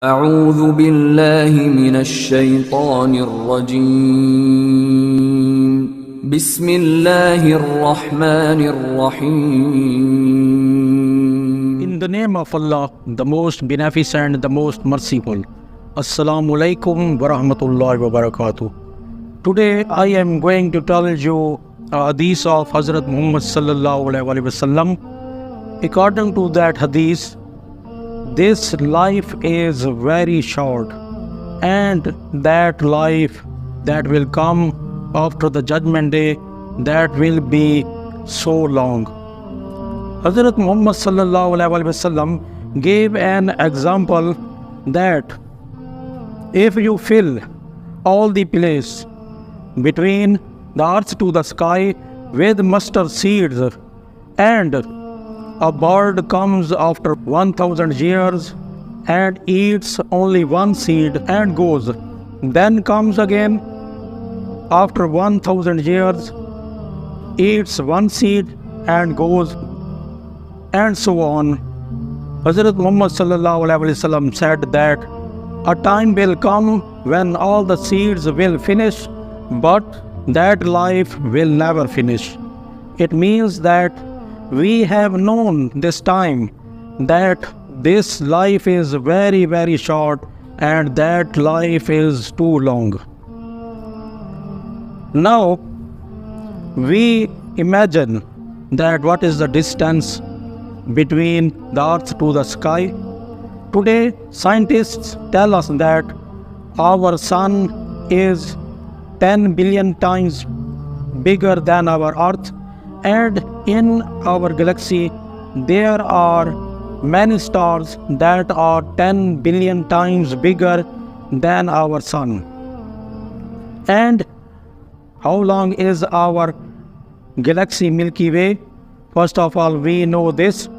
أعوذ بالله من الشيطان الرجيم بسم الله الرحمن الرحيم. In the name of Allah, the most beneficent, the most merciful. Assalamu alaikum wa rahmatullahi wa barakatuh. Today I am going to tell you a hadith of Hazrat Muhammad sallallahu alaihi wasallam. According to that hadith, this life is very short, and that life that will come after the judgment day, that will be so long. Hazrat Muhammad sallallahu alaihi wasallam gave an example that if you fill all the place between the earth to the sky with mustard seeds, and a bird comes after 1000 years and eats only one seed and goes, then comes again after 1000 years, eats one seed and goes, and so on. Hazrat Muhammad sallallahu alaihi wasallam said that a time will come when all the seeds will finish, but that life will never finish. It means that we have known this time that this life is very, very short and that life is too long. Now, we imagine that what is the distance between the earth to the sky. Today, scientists tell us that our sun is 10 billion times bigger than our earth, and in our galaxy there are many stars that are 10 billion times bigger than our sun. And how long is our galaxy Milky Way? First of all, we know this.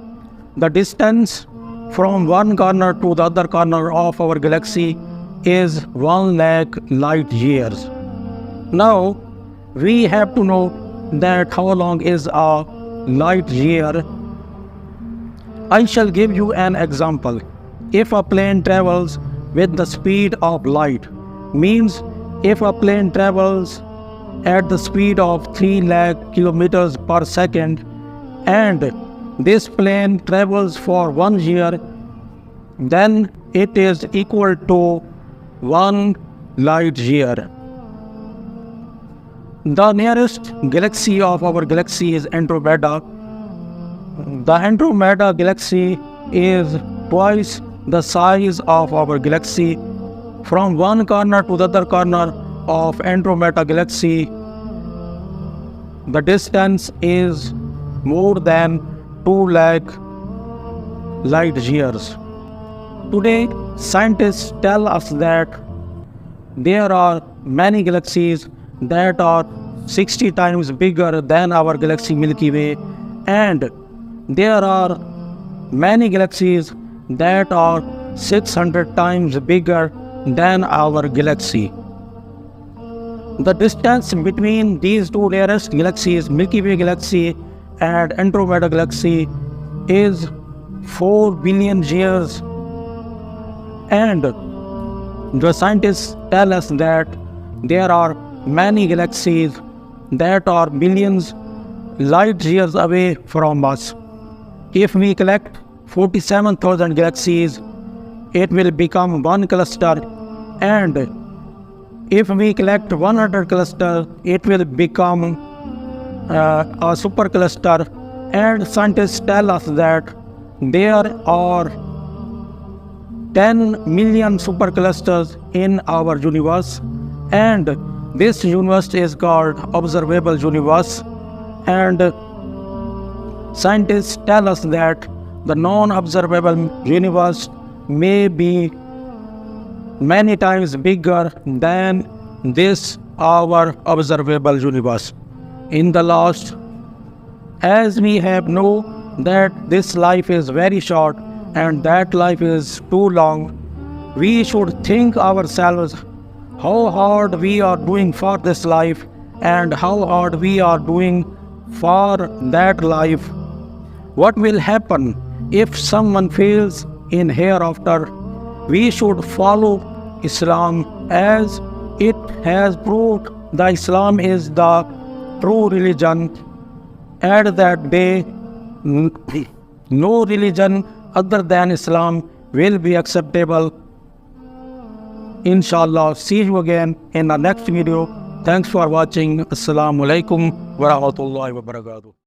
The distance from one corner to the other corner of our galaxy is 1 lakh light years. Now, we have to know that how long is a light year. I shall give you an example. If a plane travels with the speed of light, means if a plane travels at the speed of 3 lakh kilometers per second, and this plane travels for 1 year, then it is equal to 1 light year. The nearest galaxy of our galaxy is Andromeda. The Andromeda galaxy is twice the size of our galaxy. From one corner to the other corner of Andromeda galaxy, the distance is more than 2 lakh light years. Today, scientists tell us that there are many galaxies that are 60 times bigger than our galaxy Milky Way, and there are many galaxies that are 600 times bigger than our galaxy. The distance between these two nearest galaxies, Milky Way galaxy and Andromeda galaxy, is 4 billion years, and the scientists tell us that there are many galaxies that are billions light years away from us. If we collect 47,000 galaxies, it will become one cluster, and if we collect 100 clusters, it will become a supercluster. And scientists tell us that there are 10 million superclusters in our universe, and this universe is called observable universe. And scientists tell us that the non-observable universe may be many times bigger than this our observable universe. In the last, as we have know that this life is very short and that life is too long, we should think ourselves how hard we are doing for this life and how hard we are doing for that life. What will happen if someone fails in hereafter? We should follow Islam as it has proved that Islam is the true religion. At that day, no religion other than Islam will be acceptable. Inshallah, see you again in the next video. Thanks for watching. Assalamu alaikum wa rahmatullahi wa barakatuh.